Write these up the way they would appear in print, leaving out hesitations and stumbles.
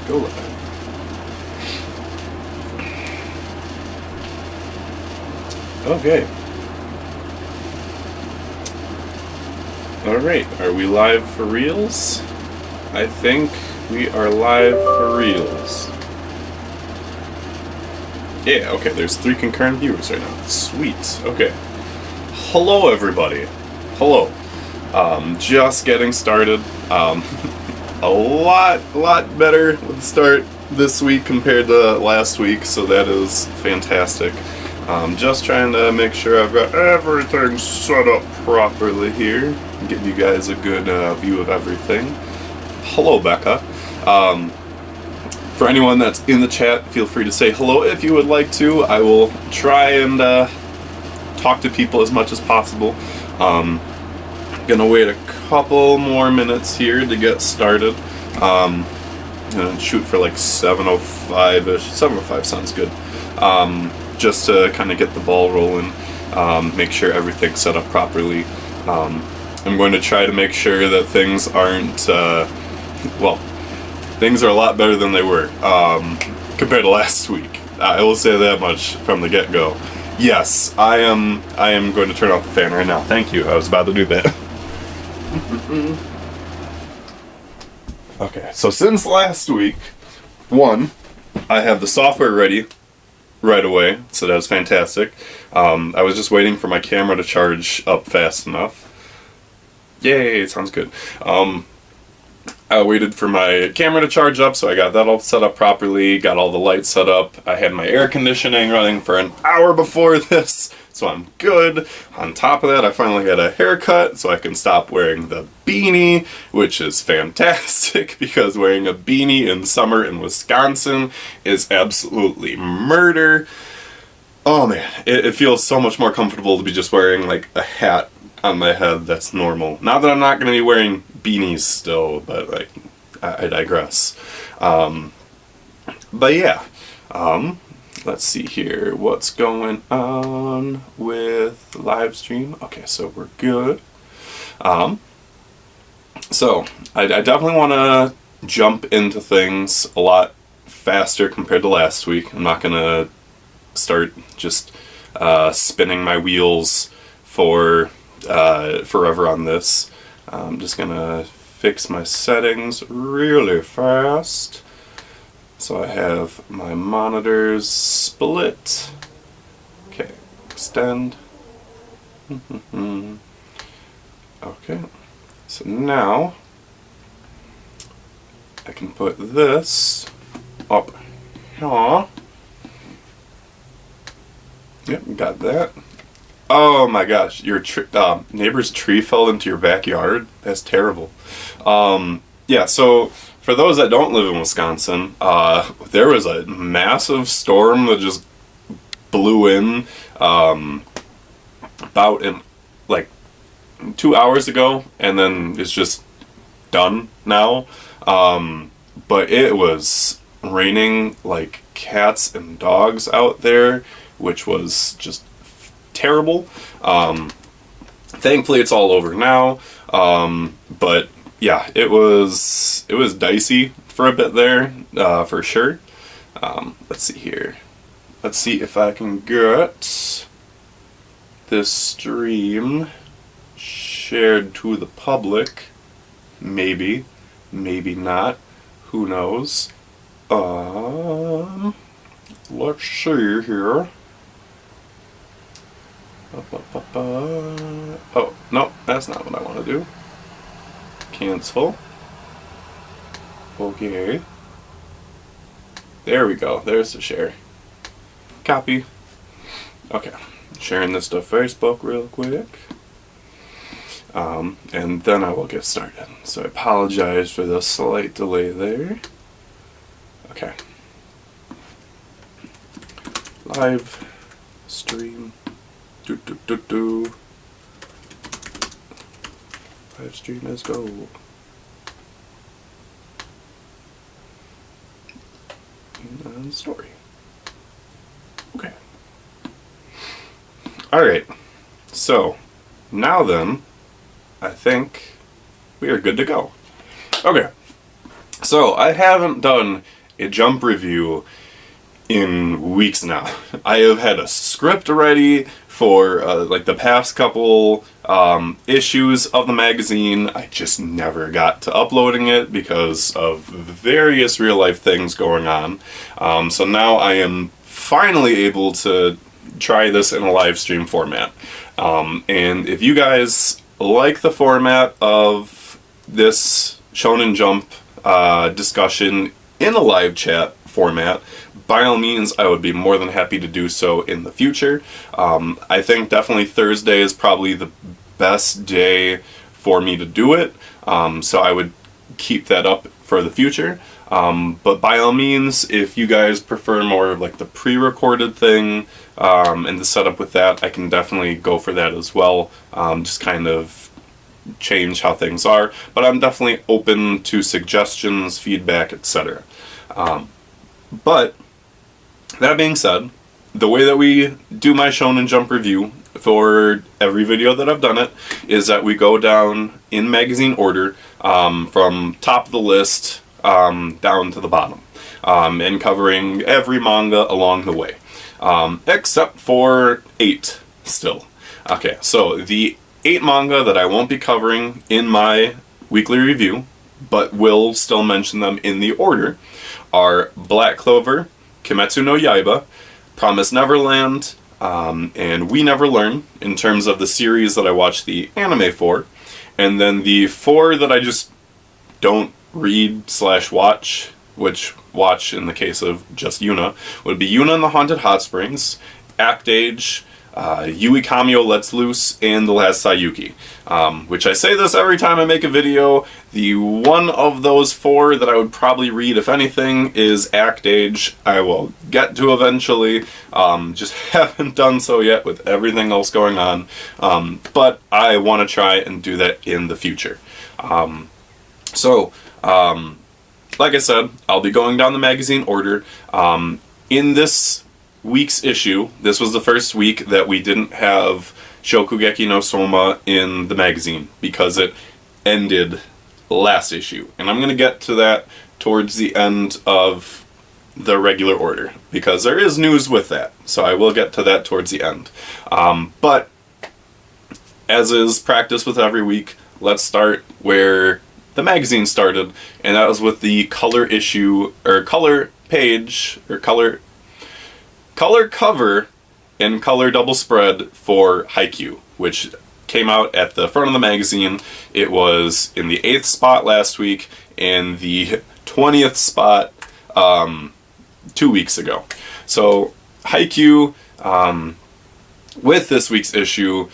Go live. Okay. Alright, are we live for reals? I think we are live for reals. Yeah, okay, there's 3 concurrent viewers right now. Sweet, okay. Hello, everybody. Hello. Just getting started. A lot better with the start this week compared to last week, so that is fantastic. Just trying to make sure I've got everything set up properly here. Give you guys a good view of everything. Hello, Becca. For anyone that's in the chat, feel free to say hello if you would like to. I will try and talk to people as much as possible. Gonna wait a couple more minutes here to get started. Gonna shoot for like 7:05-ish. 7:05 sounds good. Just to kind of get the ball rolling, make sure everything's set up properly. I'm going to try to make sure that things aren't, things are a lot better than they were compared to last week. I will say that much from the get-go. Yes, I am going to turn off the fan right now. Thank you. I was about to do that. Okay, so since last week, I have the software ready right away, so that was fantastic. I was just waiting for my camera to charge up fast enough. Yay, sounds good. I waited for my camera to charge up, so I got that all set up properly, got all the lights set up. I had my air conditioning running for an hour before this, so I'm good. On top of that, I finally had a haircut, so I can stop wearing the beanie, which is fantastic, because wearing a beanie in summer in Wisconsin is absolutely murder. Oh man, it feels so much more comfortable to be just wearing like a hat on my head that's normal. Not that I'm not going to be wearing beanies still, but like, I digress. But yeah, let's see here, what's going on with live stream? Okay, so we're good. So, I definitely want to jump into things a lot faster compared to last week. I'm not going to start just spinning my wheels for forever on this. I'm just gonna fix my settings really fast. So I have my monitors split. Okay, extend. Okay, so now I can put this up here. Yep, got that. Oh my gosh, your neighbor's tree fell into your backyard? That's terrible. Yeah, so for those that don't live in Wisconsin, there was a massive storm that just blew in about like 2 hours ago, and then it's just done now. But it was raining like cats and dogs out there, which was just terrible. Thankfully it's all over now, but yeah, it was dicey for a bit there, for sure. Let's see here, let's see if I can get this stream shared to the public. Maybe not, who knows. Let's see here. Oh, no, that's not what I want to do. Cancel. Okay. There we go. There's the share. Copy. Okay. Sharing this to Facebook real quick. And then I will get started. So I apologize for the slight delay there. Okay. Live stream. Live stream, let's go. And story. Okay. Alright. So, now then, I think we are good to go. Okay, so I haven't done a Jump review in weeks now. I have had a script ready for like the past couple issues of the magazine. I just never got to uploading it because of various real life things going on. So now I am finally able to try this in a live stream format. And if you guys like the format of this Shonen Jump discussion in a live chat format, by all means, I would be more than happy to do so in the future. I think definitely Thursday is probably the best day for me to do it, so I would keep that up for the future. But by all means, if you guys prefer more of like the pre-recorded thing and the setup with that, I can definitely go for that as well. Just kind of change how things are, but I'm definitely open to suggestions, feedback, etc. But that being said, the way that we do my Shonen Jump review for every video that I've done it is that we go down in magazine order from top of the list down to the bottom, and covering every manga along the way, except for 8 still. Okay, so the 8 manga that I won't be covering in my weekly review, but will still mention them in the order, are Black Clover, Kimetsu no Yaiba, Promised Neverland, and We Never Learn, in terms of the series that I watched the anime for. And then the 4 that I just don't read/watch, which watch in the case of just Yuna, would be Yuna and the Haunted Hot Springs, Act Age, Yui Kamio Let's Loose, and The Last Sayuki. Which I say this every time I make a video. The one of those 4 that I would probably read, if anything, is Act Age. I will get to eventually, just haven't done so yet with everything else going on, but I want to try and do that in the future. Like I said, I'll be going down the magazine order. In this week's issue, this was the first week that we didn't have Shokugeki no Soma in the magazine because it ended last issue. And I'm going to get to that towards the end of the regular order because there is news with that. So I will get to that towards the end. But as is practice with every week, let's start where the magazine started, and that was with the color issue, or color page, or color cover and color double spread for Haikyuu, which came out at the front of the magazine. It was in the 8th spot last week and the 20th spot 2 weeks ago. So Haikyuu, with this week's issue,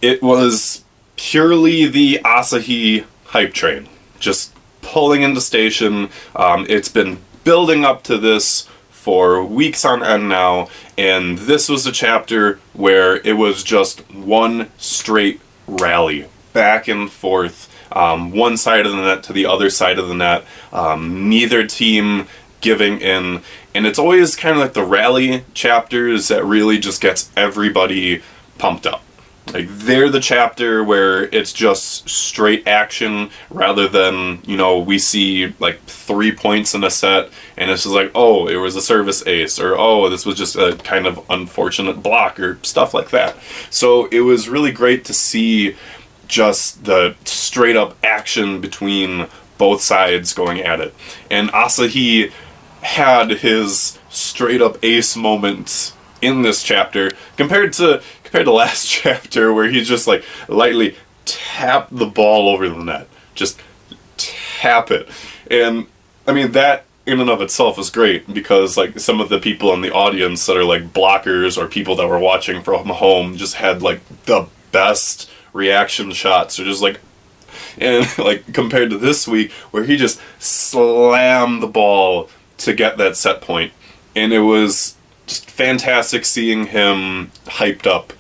it was purely the Asahi hype train, just pulling into station. It's been building up to this for weeks on end now, and this was a chapter where it was just one straight rally, back and forth, one side of the net to the other side of the net, neither team giving in, and it's always kind of like the rally chapters that really just gets everybody pumped up. Like, they're the chapter where it's just straight action rather than, you know, we see like 3 points in a set and it's just like, oh, it was a service ace, or oh, this was just a kind of unfortunate block, or stuff like that. So it was really great to see just the straight up action between both sides going at it. And Asahi had his straight up ace moment in this chapter compared to last chapter where he just like lightly tapped the ball over the net. Just tap it. And I mean, that in and of itself is great because like some of the people in the audience that are like blockers or people that were watching from home just had like the best reaction shots, or just like, and like compared to this week where he just slammed the ball to get that set point. And it was just fantastic seeing him hyped up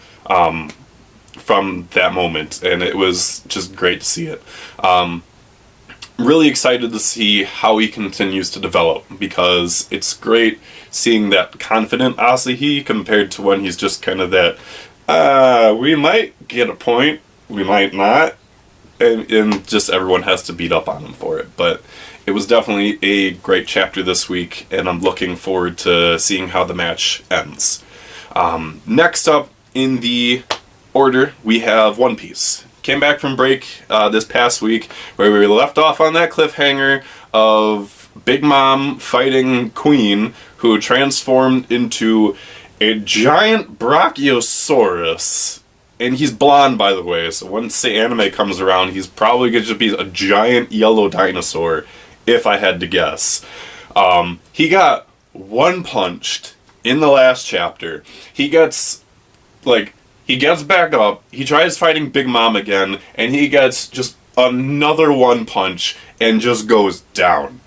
from that moment, and it was just great to see it. Really excited to see how he continues to develop, because it's great seeing that confident Asahi compared to when he's just kind of that, we might get a point, we might not, and just everyone has to beat up on him for it. But it was definitely a great chapter this week, and I'm looking forward to seeing how the match ends. Next up in the order, we have One Piece. Came back from break this past week, where we left off on that cliffhanger of Big Mom fighting Queen, who transformed into a giant Brachiosaurus. And he's blonde, by the way, so once the anime comes around, he's probably going to be a giant yellow dinosaur, if I had to guess. He got one-punched in the last chapter. He gets back up, he tries fighting Big Mom again, and he gets just another one-punch and just goes down.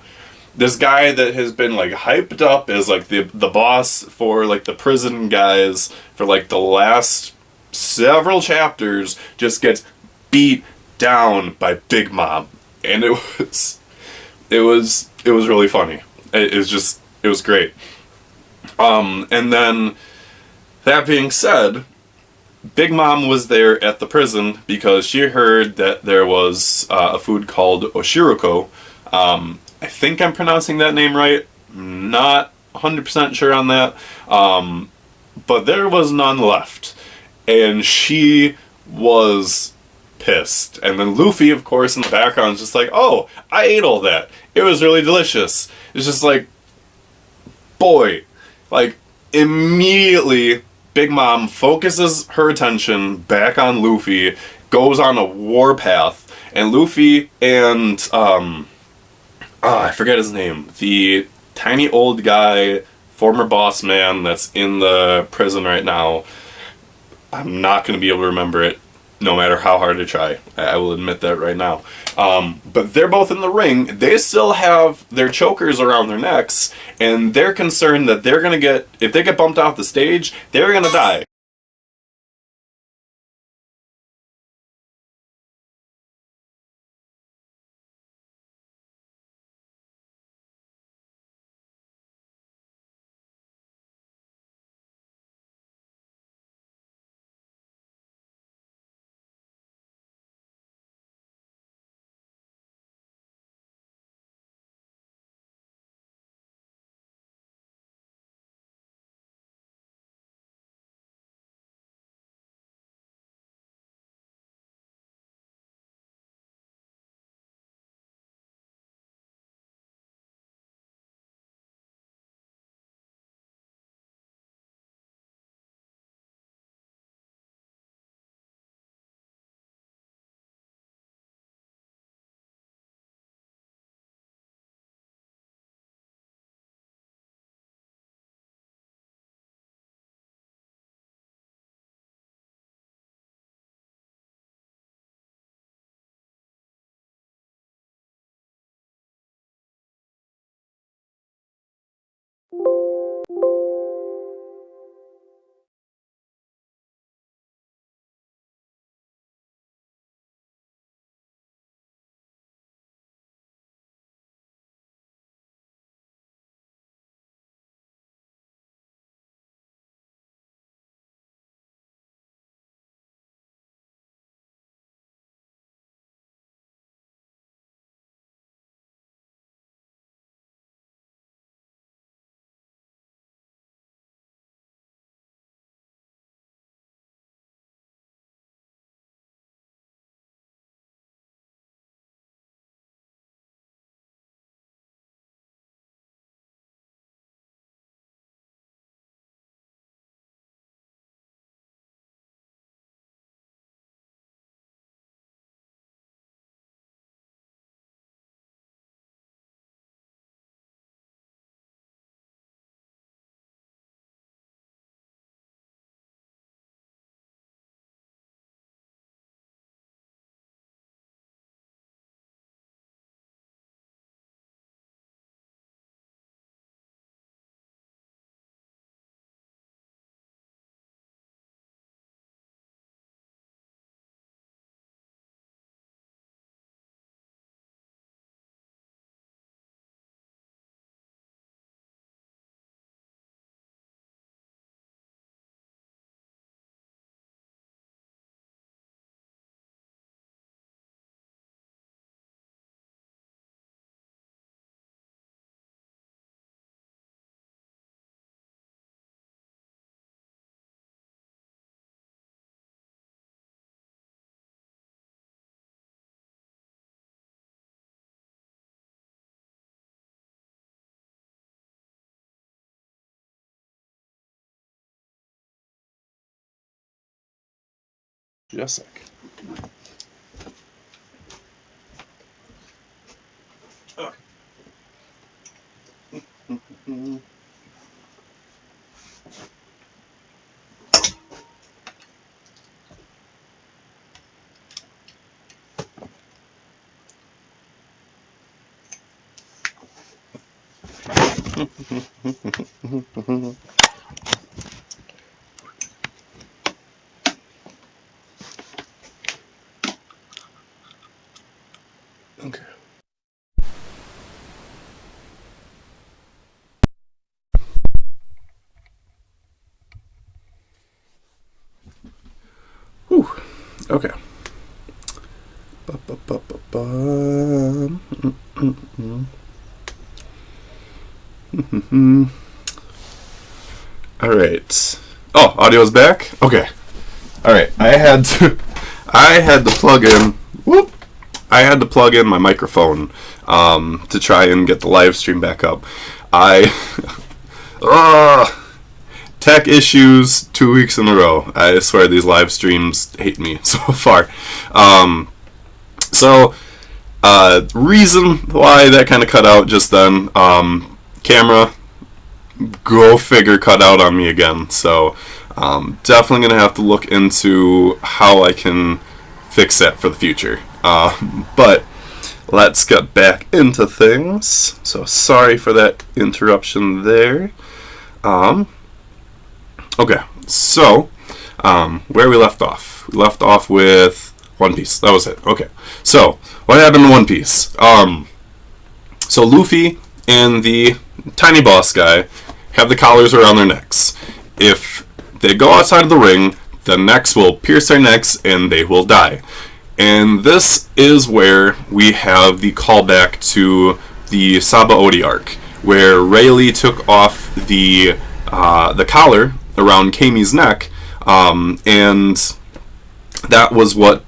This guy that has been like hyped up as like the boss for like the prison guys for like the last several chapters just gets beat down by Big Mom, and it was really funny. It was great. And then that being said, Big Mom was there at the prison because she heard that there was a food called Oshiroko. I think I'm pronouncing that name right. Not 100% sure on that. But there was none left. And she was pissed. And then Luffy, of course, in the background is just like, oh, I ate all that. It was really delicious. It's just like, boy. Like, immediately, Big Mom focuses her attention back on Luffy, goes on a warpath, and Luffy and, I forget his name, the tiny old guy, former boss man that's in the prison right now. I'm not going to be able to remember it, no matter how hard I try. I will admit that right now. But they're both in the ring. They still have their chokers around their necks, and they're concerned that they're going to get, if they get bumped off the stage, they're going to die. Just a sec. Okay. Whew. Okay. All right. Oh, audio's back? Okay. All right. I had to plug in. Whoop. I had to plug in my microphone to try and get the live stream back up. Tech issues 2 weeks in a row. I swear these live streams hate me so far. Reason why that kind of cut out just then. Camera, go figure, cut out on me again. So definitely going to have to look into how I can fix that for the future. But let's get back into things. So sorry for that interruption there. Okay, so where we left off? We left off with One Piece. That was it. Okay, so what happened to One Piece? So Luffy and the tiny boss guy have the collars around their necks. If they go outside of the ring, the necks will pierce their necks and they will die. And this is where we have the callback to the Sabaody arc, where Rayleigh took off the collar around Kami's neck, and that was what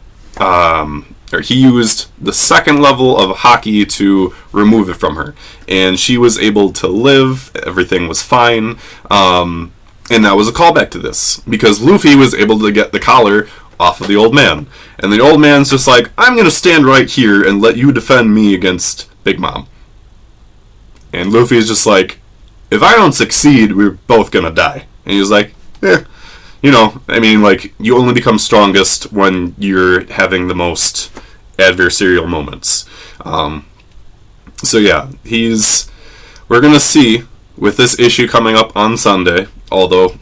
he used the second level of Haki to remove it from her, and she was able to live. Everything was fine, and that was a callback to this because Luffy was able to get the collar off of the old man, and the old man's just like, I'm gonna stand right here and let you defend me against Big Mom. And Luffy's just like, if I don't succeed, we're both gonna die. And he's like, you only become strongest when you're having the most adversarial moments. We're gonna see with this issue coming up on Sunday, although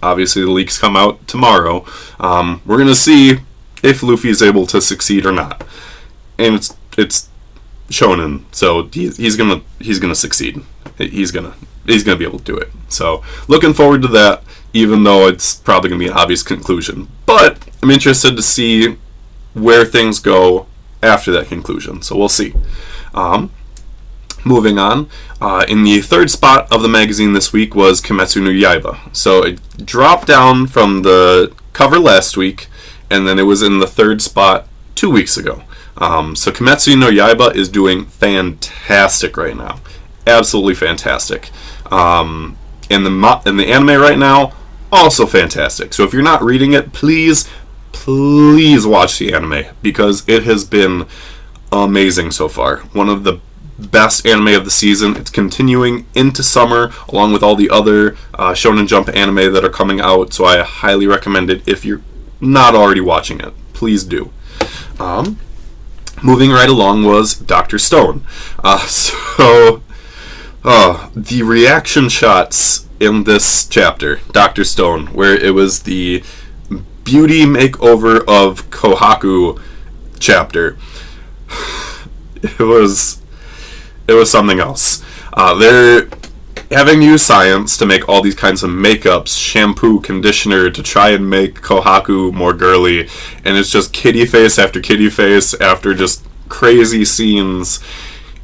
obviously the leaks come out tomorrow, we're gonna see if Luffy is able to succeed or not. And it's shonen, so he's gonna succeed. He's gonna be able to do it. So looking forward to that, even though it's probably gonna be an obvious conclusion. But I'm interested to see where things go after that conclusion. So we'll see. Moving on, in the third spot of the magazine this week was Kimetsu no Yaiba. So it dropped down from the cover last week, and then it was in the third spot 2 weeks ago. So Kimetsu no Yaiba is doing fantastic right now. Absolutely fantastic. And the anime right now, also fantastic. So if you're not reading it, please watch the anime, because it has been amazing so far. One of the best anime of the season. It's continuing into summer, along with all the other Shonen Jump anime that are coming out, so I highly recommend it if you're not already watching it. Please do. Moving right along was Dr. Stone. The reaction shots in this chapter, Dr. Stone, where it was the beauty makeover of Kohaku chapter, it was something else. They're having used science to make all these kinds of makeups, shampoo, conditioner, to try and make Kohaku more girly, and it's just kitty face after kitty face after just crazy scenes,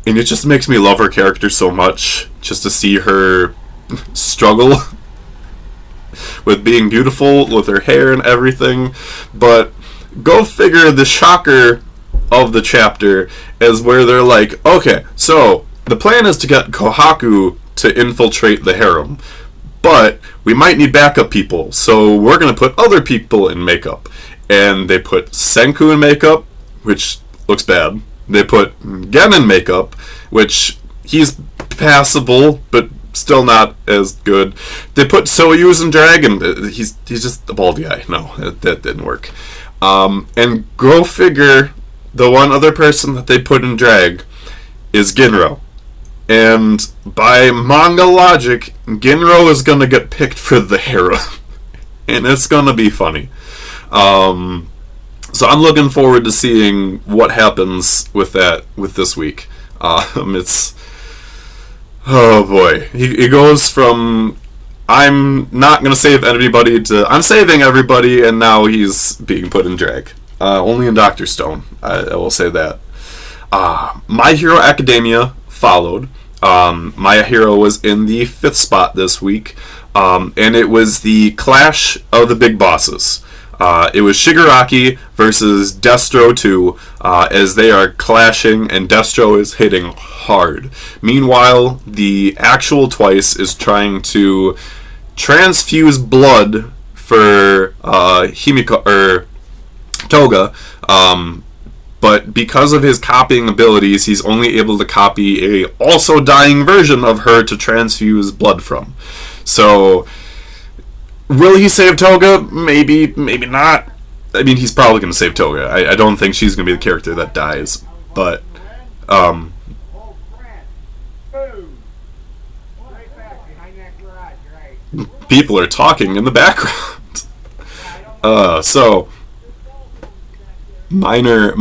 and it just makes me love her character so much, just to see her struggle with being beautiful, with her hair and everything. But go figure, the shocker of the chapter is where they're like, okay, so the plan is to get Kohaku to infiltrate the harem, but we might need backup people, so we're going to put other people in makeup. and they put Senku in makeup, which looks bad. They put Gen in makeup, which he's passable, but still not as good. They put Soyuz in drag, and he's just a bald guy. No, that didn't work. And go figure, the one other person that they put in drag is Ginro. And by manga logic, Ginro is going to get picked for the harem. And it's going to be funny. So I'm looking forward to seeing what happens with this week. It's... Oh boy. He goes from, I'm not going to save anybody, to I'm saving everybody, and now he's being put in drag. Only in Dr. Stone, I will say that. My Hero Academia followed. My Hero was in the 5th spot this week, and it was the clash of the big bosses. It was Shigaraki versus Destro 2, as they are clashing, and Destro is hitting hard. Meanwhile, the actual Twice is trying to transfuse blood for Toga, but because of his copying abilities, he's only able to copy a also dying version of her to transfuse blood from. So, will he save Toga? Maybe, maybe not. I mean, he's probably going to save Toga. I don't think she's going to be the character that dies. But, people are talking in the background. So, minor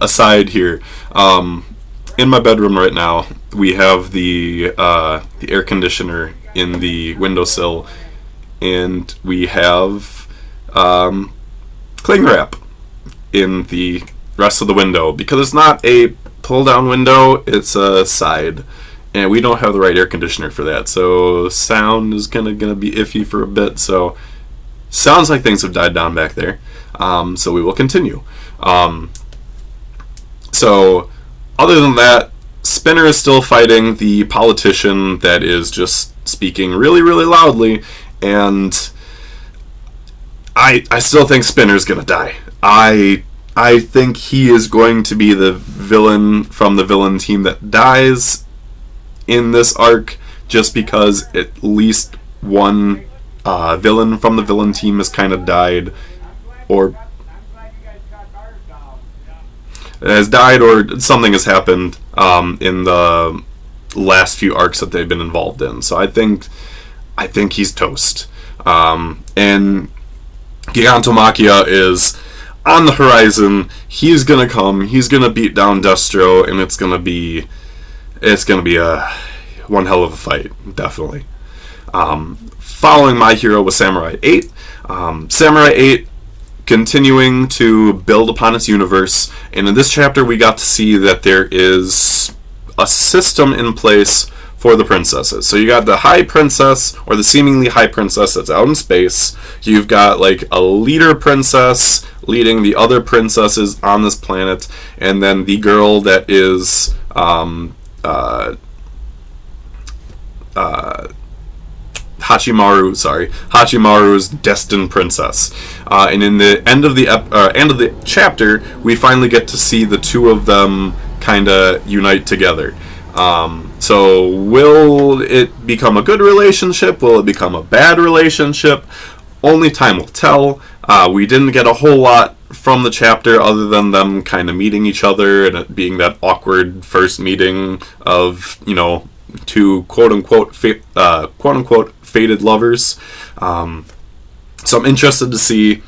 aside here. In my bedroom right now, we have the air conditioner in the windowsill, and we have cling wrap in the rest of the window, because it's not a pull down window, it's a side, and we don't have the right air conditioner for that, so sound is gonna be iffy for a bit. So sounds like things have died down back there, so we will continue. So other than that, Spinner is still fighting the politician that is just speaking really, really loudly, and I still think Spinner's gonna die. I think he is going to be the villain from the villain team that dies in this arc, just because at least one villain from the villain team has kind of died, or something has happened in the last few arcs that they've been involved in. So I think he's toast. And Gigantomachia is on the horizon. He's gonna come. He's gonna beat down Destro, and it's gonna be a one hell of a fight, definitely. Following My Hero was Samurai 8. Samurai 8 continuing to build upon its universe, and in this chapter we got to see that there is a system in place for the princesses. So you got the high princess, or the seemingly high princess that's out in space. You've got like a leader princess leading the other princesses on this planet, and then the girl that is Hachimaru's destined princess. And in the end of the chapter, we finally get to see the two of them kind of unite together. So will it become a good relationship? Will it become a bad relationship? Only time will tell. We didn't get a whole lot from the chapter other than them kind of meeting each other and it being that awkward first meeting of, two quote-unquote fated lovers. So I'm interested to see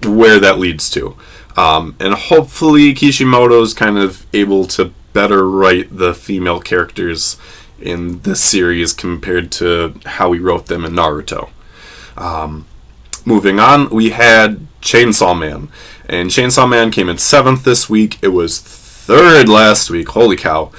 where that leads to. And hopefully Kishimoto's kind of able to better write the female characters in this series compared to how we wrote them in Naruto. Moving on, we had Chainsaw Man. And Chainsaw Man came in 7th this week. It was 3rd last week. Holy cow.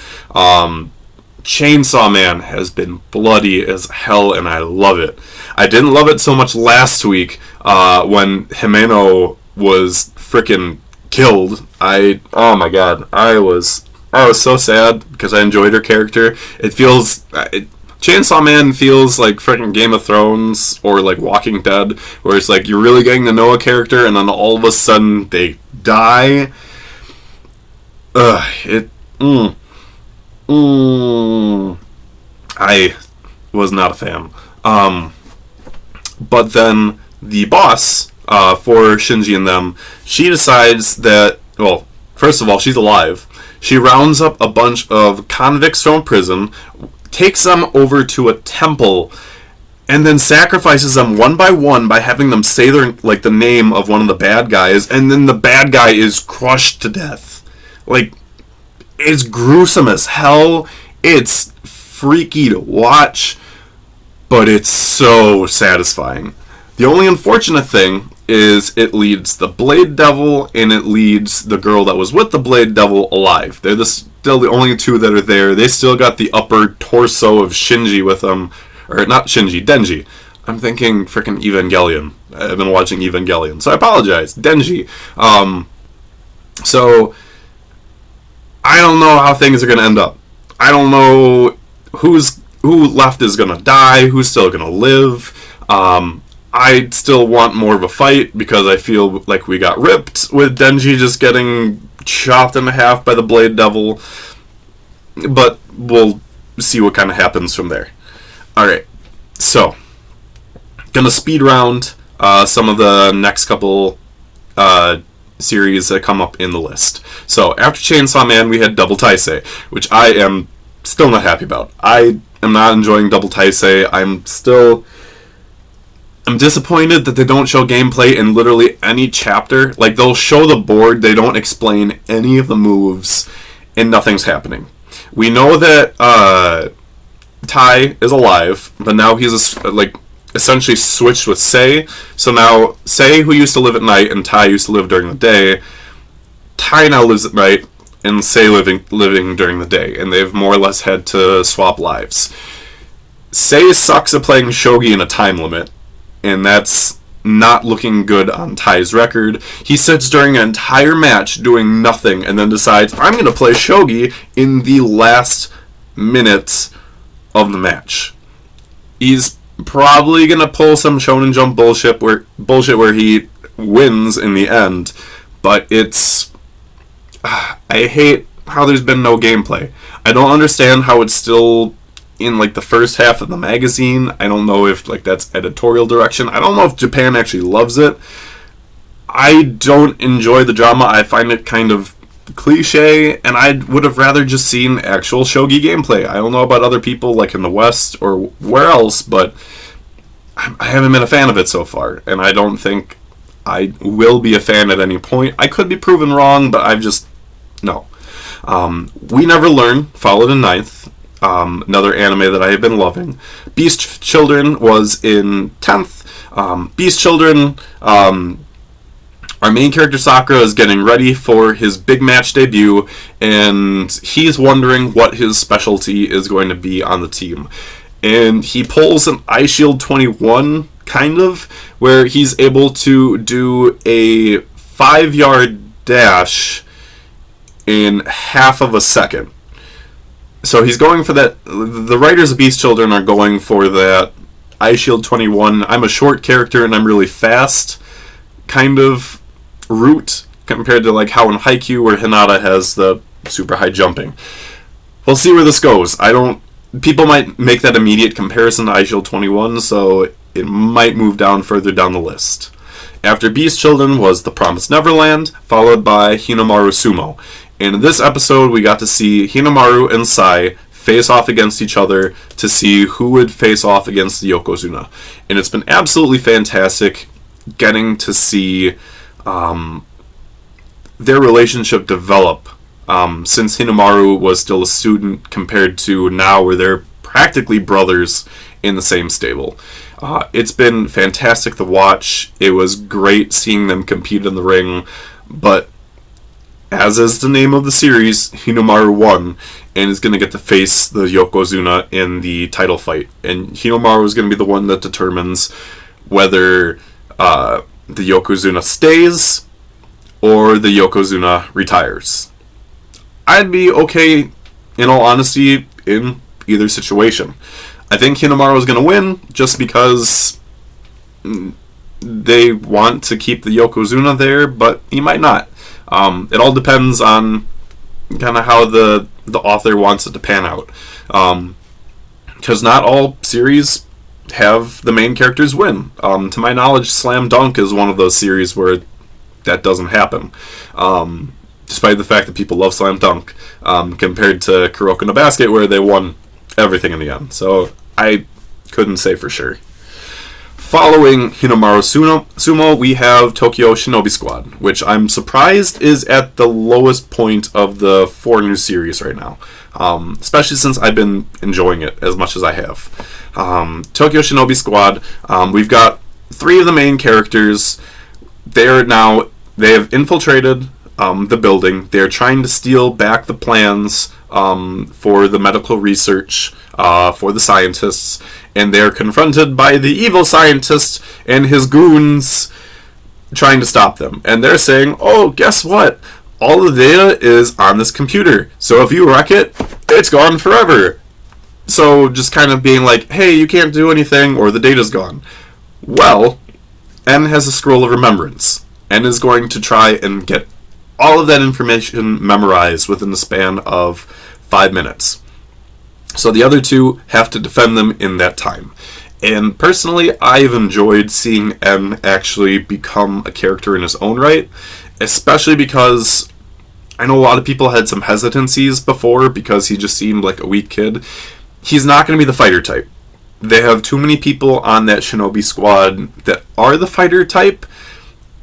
Chainsaw Man has been bloody as hell, and I love it. I didn't love it so much last week when Himeno was freaking killed. Oh my god, I was so sad because I enjoyed her character. It feels Chainsaw Man feels like freaking Game of Thrones or like Walking Dead, where it's like you're really getting to know a character and then all of a sudden they die. I was not a fan. But then the boss for Shinji and them, she decides that, well, first of all, she's alive. She rounds up a bunch of convicts from prison, takes them over to a temple, and then sacrifices them one by one by having them say their, like, the name of one of the bad guys, and then the bad guy is crushed to death. Like, it's gruesome as hell. It's freaky to watch, but it's so satisfying. The only unfortunate thing is it leads the Blade Devil and it leads the girl that was with the Blade Devil alive. They're still the only two that are there. They still got the upper torso of Shinji with them. Or not Shinji, Denji. I'm thinking freaking Evangelion. I've been watching Evangelion, so I apologize. Denji. So I don't know how things are going to end up. I don't know who left is going to die, who's still going to live. I still want more of a fight because I feel like we got ripped with Denji just getting chopped in half by the Blade Devil. But we'll see what kind of happens from there. Alright, so gonna speed round some of the next couple series that come up in the list. So after Chainsaw Man we had Double Taisei, which I am still not happy about. I am not enjoying Double Taisei. I'm disappointed that they don't show gameplay in literally any chapter. Like, they'll show the board, they don't explain any of the moves, and nothing's happening. We know that Tai is alive, but now he's essentially switched with Sei. So now Sei, who used to live at night, and Tai used to live during the day, Tai now lives at night, and Sei living during the day, and they've more or less had to swap lives. Sei sucks at playing shogi in a time limit, and that's not looking good on Tai's record. He sits during an entire match doing nothing and then decides, I'm going to play shogi in the last minute of the match. He's probably going to pull some Shonen Jump bullshit where he wins in the end, but it's... I hate how there's been no gameplay. I don't understand how it's still in like the first half of the magazine. I don't know if like that's editorial direction. I don't know if Japan actually loves it. I don't enjoy the drama. I find it kind of cliche, and I would have rather just seen actual shogi gameplay. I don't know about other people like in the West or where else, but I haven't been a fan of it so far, and I don't think I will be a fan at any point. I could be proven wrong, but I've just... no. We Never Learn followed in 9th. Another anime that I have been loving. Beast Children was in 10th. Beast Children, our main character Sakura is getting ready for his big match debut, and he's wondering what his specialty is going to be on the team. And he pulls an Eye Shield 21, kind of, where he's able to do a 5-yard dash in half of a second. So he's going for that. The writers of Beast Children are going for that Eye Shield 21. I'm a short character and I'm really fast kind of route compared to like how in Haikyuu where Hinata has the super high jumping. We'll see where this goes. People might make that immediate comparison to Eye Shield 21, so it might move down further down the list. After Beast Children was The Promised Neverland, followed by Hinomaru Sumo. And in this episode, we got to see Hinomaru and Sai face off against each other to see who would face off against the Yokozuna. And it's been absolutely fantastic getting to see their relationship develop since Hinomaru was still a student compared to now where they're practically brothers in the same stable. It's been fantastic to watch. It was great seeing them compete in the ring, but as is the name of the series, Hinomaru won and is going to get to face the Yokozuna in the title fight. And Hinomaru is going to be the one that determines whether the Yokozuna stays or the Yokozuna retires. I'd be okay, in all honesty, in either situation. I think Hinamaru is going to win just because they want to keep the Yokozuna there, but he might not. It all depends on kind of how the author wants it to pan out. Because not all series have the main characters win. To my knowledge, Slam Dunk is one of those series where that doesn't happen. Despite the fact that people love Slam Dunk, compared to Kuroko no Basket, where they won everything in the end. So I couldn't say for sure. Following Hinamaru Sumo, we have Tokyo Shinobi Squad, which I'm surprised is at the lowest point of the 4 new series right now. Especially since I've been enjoying it as much as I have. Tokyo Shinobi Squad, we've got 3 of the main characters. They have infiltrated the building. They're trying to steal back the plans for the medical research for the scientists, and they're confronted by the evil scientist and his goons trying to stop them. And they're saying, oh, guess what? All the data is on this computer, so if you wreck it, it's gone forever. So just kind of being like, hey, you can't do anything, or the data's gone. Well, N has a scroll of remembrance, and is going to try and get all of that information memorized within the span of 5 minutes. So the other 2 have to defend them in that time. And personally, I've enjoyed seeing N actually become a character in his own right, especially because I know a lot of people had some hesitancies before because he just seemed like a weak kid. He's not going to be the fighter type. They have too many people on that Shinobi Squad that are the fighter type,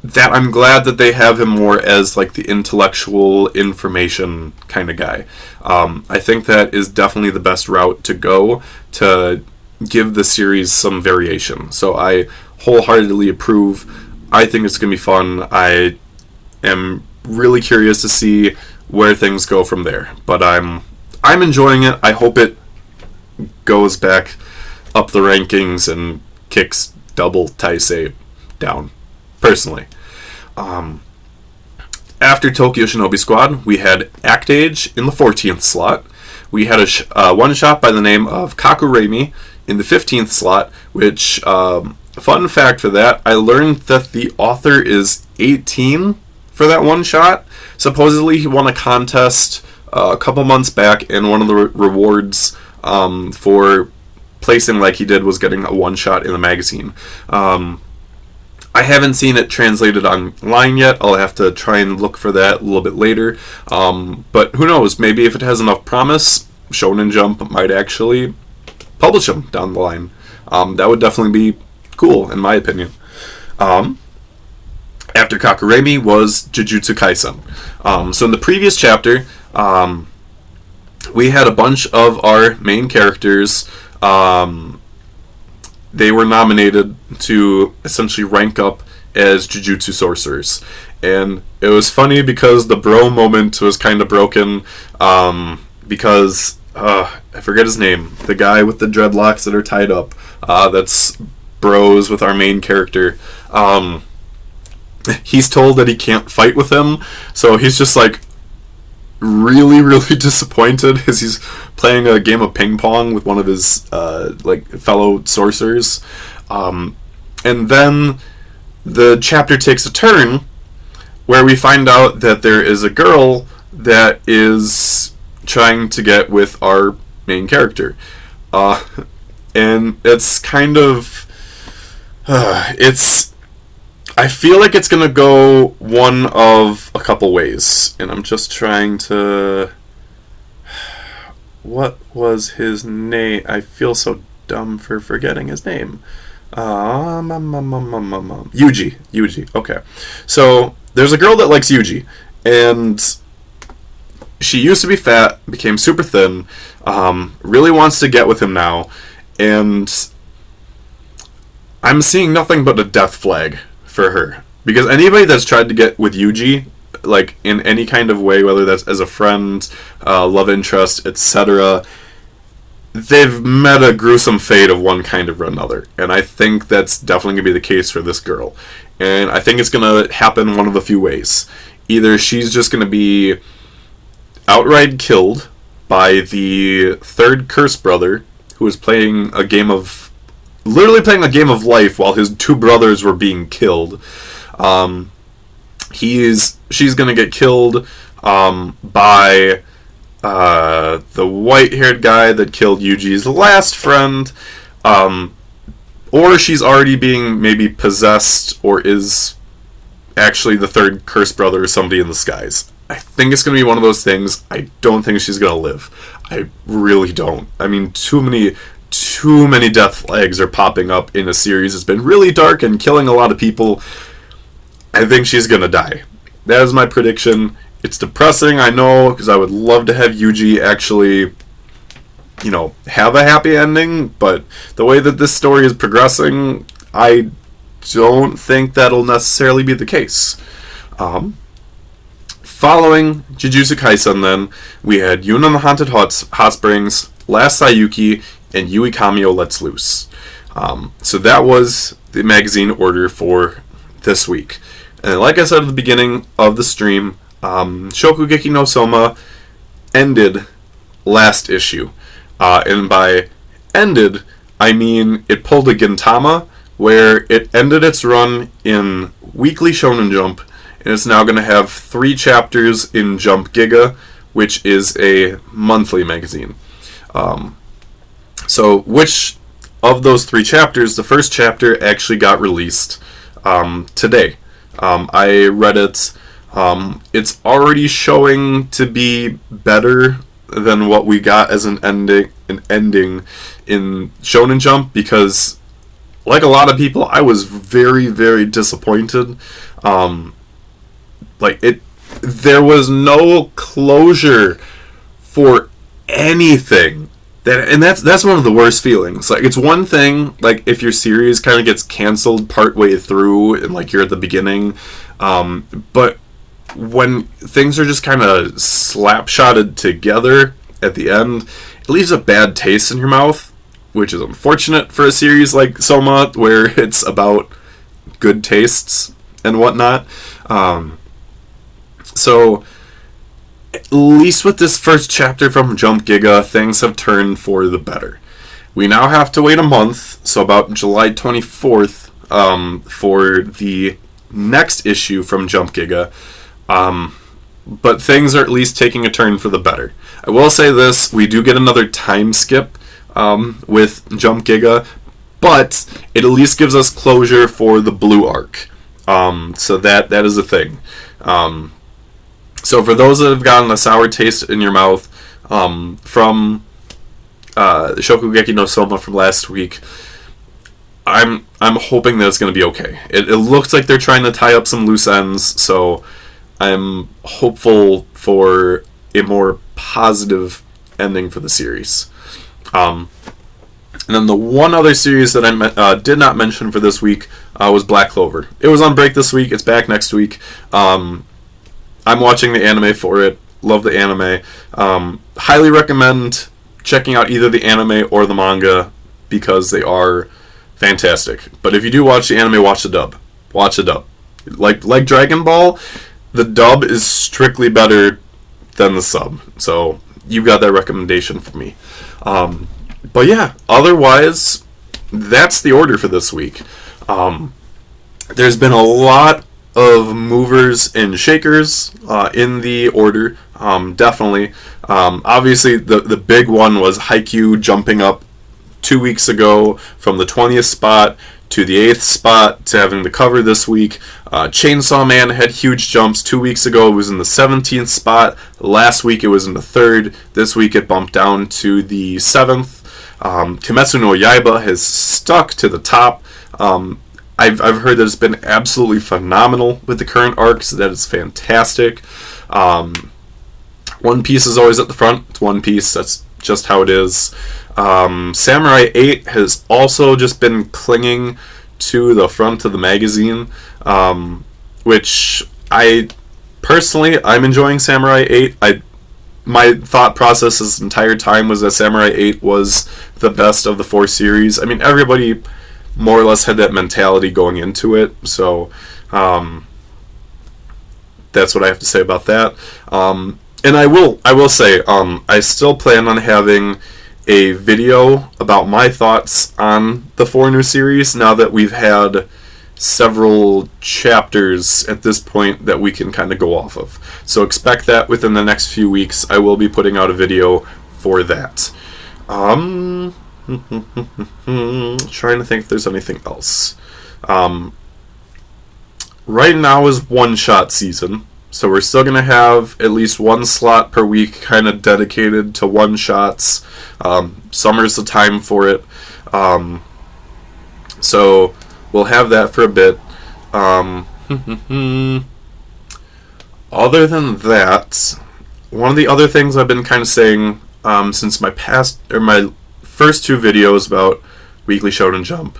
that I'm glad that they have him more as like the intellectual information kind of guy. I think that is definitely the best route to go to give the series some variation. So I wholeheartedly approve. I think it's going to be fun. I am really curious to see where things go from there. But I'm enjoying it. I hope it goes back up the rankings and kicks Double Taisei down. Personally. After Tokyo Shinobi Squad, we had Act Age in the 14th slot. We had a one-shot by the name of Kakuremi in the 15th slot, which, fun fact for that, I learned that the author is 18 for that one-shot. Supposedly he won a contest a couple months back, and one of the rewards for placing like he did was getting a one-shot in the magazine. I haven't seen it translated online yet. I'll have to try and look for that a little bit later. But who knows? Maybe if it has enough promise, Shonen Jump might actually publish him down the line. That would definitely be cool, in my opinion. After Kakuremi was Jujutsu Kaisen. So in the previous chapter, we had a bunch of our main characters. They were nominated to essentially rank up as Jujutsu sorcerers. And it was funny because the bro moment was kind of broken, because, I forget his name, the guy with the dreadlocks that are tied up, that's bros with our main character. He's told that he can't fight with him, so he's just like, really, really disappointed as he's playing a game of ping pong with one of his fellow sorcerers. And then the chapter takes a turn where we find out that there is a girl that is trying to get with our main character. And it's kind of... I feel like it's going to go one of a couple ways. And I'm just trying to... What was his name? I feel so dumb for forgetting his name. Yuji. Okay. So, there's a girl that likes Yuji. And she used to be fat, became super thin, really wants to get with him now. And I'm seeing nothing but a death flag for her, because anybody that's tried to get with Yuji, like in any kind of way, whether that's as a friend, love interest, etc., they've met a gruesome fate of one kind or another. And I think that's definitely going to be the case for this girl. And I think it's going to happen one of a few ways. Either she's just going to be outright killed by the third curse brother, who was playing a game of life while his two brothers were being killed. She's gonna get killed by the white-haired guy that killed Yuji's last friend, or she's already being maybe possessed, or is actually the third cursed brother or somebody in the skies. I think it's going to be one of those things. I don't think she's going to live. I really don't. I mean, too many death flags are popping up in a series. It's been really dark and killing a lot of people. I think she's going to die. That is my prediction. It's depressing, I know, because I would love to have Yuji actually, have a happy ending, but the way that this story is progressing, I don't think that'll necessarily be the case. Following Jujutsu Kaisen, then, we had Yuna and the Haunted Hot Springs, Last Sayuki, and Yui Kamio Lets Loose. So that was the magazine order for this week. And like I said at the beginning of the stream, Shokugeki no Soma ended last issue. And by ended, I mean it pulled a Gintama, where it ended its run in Weekly Shonen Jump, and it's now going to have 3 chapters in Jump Giga, which is a monthly magazine. So which of those 3 chapters, the first chapter actually got released today. I read it. It's already showing to be better than what we got as an ending in Shonen Jump, because like a lot of people, I was very, very disappointed. There was no closure for anything. That's one of the worst feelings. Like, it's one thing, like, if your series kind of gets canceled partway through and, like, you're at the beginning, but when things are just kind of slapshotted together at the end, it leaves a bad taste in your mouth, which is unfortunate for a series like Soma, where it's about good tastes and whatnot. So, at least with this first chapter from Jump Giga, things have turned for the better. We now have to wait a month, so about July 24th, for the next issue from Jump Giga. But things are at least taking a turn for the better. I will say this, we do get another time skip with Jump Giga, but it at least gives us closure for the blue arc. So that is a thing. So for those that have gotten a sour taste in your mouth from Shokugeki no Soma from last week, I'm hoping that it's going to be okay. It looks like they're trying to tie up some loose ends, so I'm hopeful for a more positive ending for the series. And then the one other series that I did not mention for this week was Black Clover. It was on break this week. It's back next week. I'm watching the anime for it. Love the anime. Highly recommend checking out either the anime or the manga, because they are fantastic. But if you do watch the anime, watch the dub. Watch the dub. Like Dragon Ball, the dub is strictly better than the sub. So you got that recommendation from me. But yeah, otherwise, that's the order for this week. There's been a lot of movers and shakers in the order, definitely. Obviously, the big one was Haikyuu jumping up 2 weeks ago from the 20th spot to the 8th spot to having the cover this week. Chainsaw Man had huge jumps. 2 weeks ago it was in the 17th spot. Last week it was in the 3rd. This week it bumped down to the 7th. Kimetsu no Yaiba has stuck to the top. I've heard that it's been absolutely phenomenal with the current arcs. That is fantastic. One Piece is always at the front. It's One Piece. That's just how it is. Samurai 8 has also just been clinging to the front of the magazine, which I'm enjoying Samurai 8. My thought process this entire time was that Samurai 8 was the best of the 4 series. I mean, everybody more or less had that mentality going into it, so that's what I have to say about that. And I will say, I still plan on having a video about my thoughts on the 4 new series now that we've had several chapters at this point that we can kind of go off of. So expect that within the next few weeks. I will be putting out a video for that. Trying to think if there's anything else. Right now is one-shot season, so we're still going to have at least one slot per week kind of dedicated to one-shots. Summer's the time for it. So we'll have that for a bit. Other than that, one of the other things I've been kind of saying since my first 2 videos about Weekly Shonen Jump,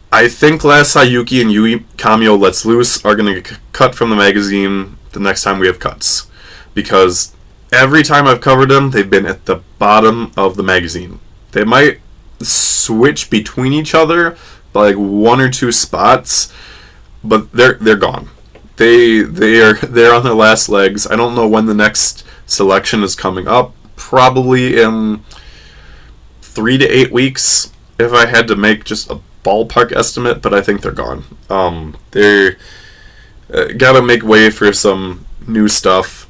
I think Last Sayuki and Yui Kamio Let's Loose are going to get cut from the magazine the next time we have cuts. Because every time I've covered them, they've been at the bottom of the magazine. They might switch between each other by like 1 or 2 spots, but they're gone. They're on their last legs. I don't know when the next selection is coming up. Probably in 3 to 8 weeks, if I had to make just a ballpark estimate, but I think they're gone. They're gotta make way for some new stuff.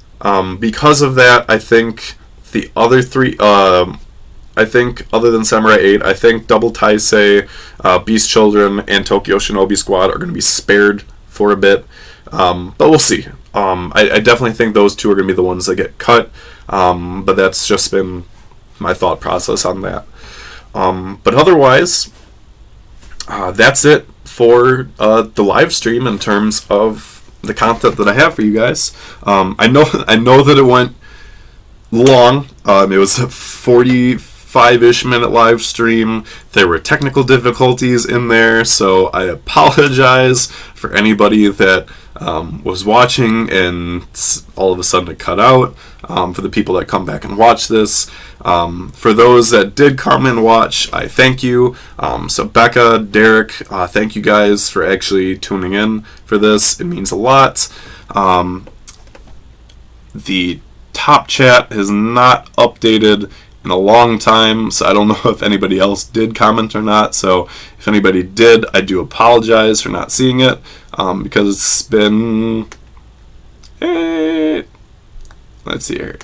Because of that, I think the other 3, I think other than Samurai 8, I think Double Taisei, Beast Children, and Tokyo Shinobi Squad are going to be spared for a bit. But we'll see. I definitely think those 2 are going to be the ones that get cut. But that's just been my thought process on that. But otherwise, that's it for the live stream in terms of the content that I have for you guys. I know that it went long. It was a 45-ish minute live stream. There were technical difficulties in there, so I apologize for anybody that was watching and all of a sudden it cut out. For the people that come back and watch this, for those that did come and watch, I thank you. So Becca, Derek, thank you guys for actually tuning in for this. It means a lot. The top chat has not updated in a long time, so I don't know if anybody else did comment or not. So if anybody did, I do apologize for not seeing it, because it's been let's see here.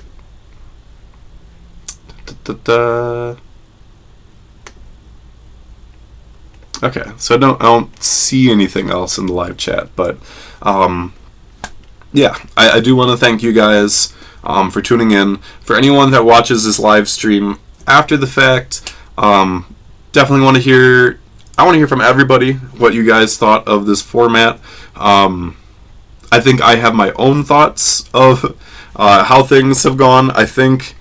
Okay, so I don't see anything else in the live chat, but yeah, I do want to thank you guys for tuning in. For anyone that watches this live stream after the fact, definitely want to hear. I want to hear from everybody what you guys thought of this format. I think I have my own thoughts of how things have gone. I think,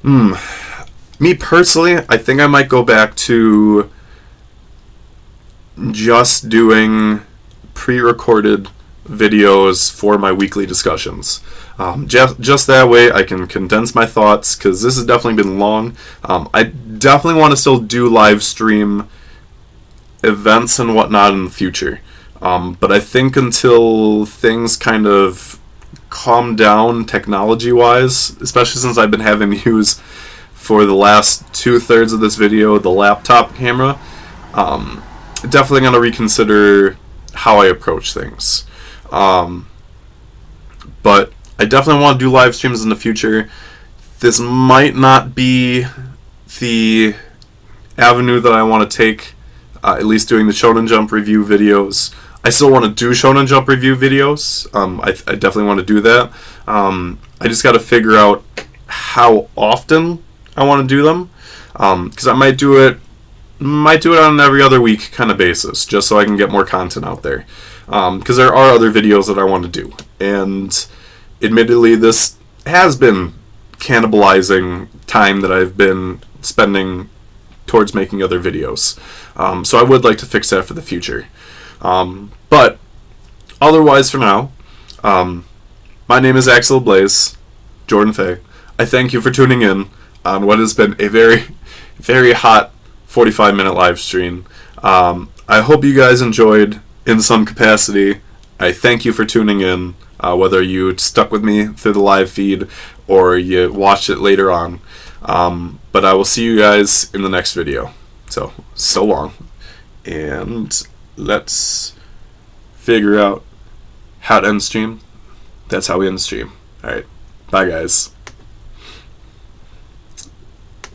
me personally, I think I might go back to just doing pre-recorded videos for my weekly discussions. Just that way I can condense my thoughts, because this has definitely been long. I definitely want to still do live stream events and whatnot in the future. But I think until things kind of calm down technology-wise, especially since I've been having to use for the last 2/3 of this video the laptop camera, definitely going to reconsider how I approach things. But I definitely want to do live streams in the future. This might not be the avenue that I want to take, at least doing the Shonen Jump review videos. I still want to do Shonen Jump review videos. I definitely want to do that. I just got to figure out how often I want to do them, because I might do it on an every other week kind of basis, just so I can get more content out there. Because there are other videos that I want to do, and admittedly, this has been cannibalizing time that I've been spending towards making other videos. So I would like to fix that for the future. But otherwise, for now, my name is Axel Blaze, Jordan Fay. I thank you for tuning in on what has been a very, very hot 45-minute live stream. I hope you guys enjoyed in some capacity. I thank you for tuning in, whether you stuck with me through the live feed or you watched it later on. But I will see you guys in the next video. So long. And let's figure out how to end stream. That's how we end stream. Alright. Bye, guys.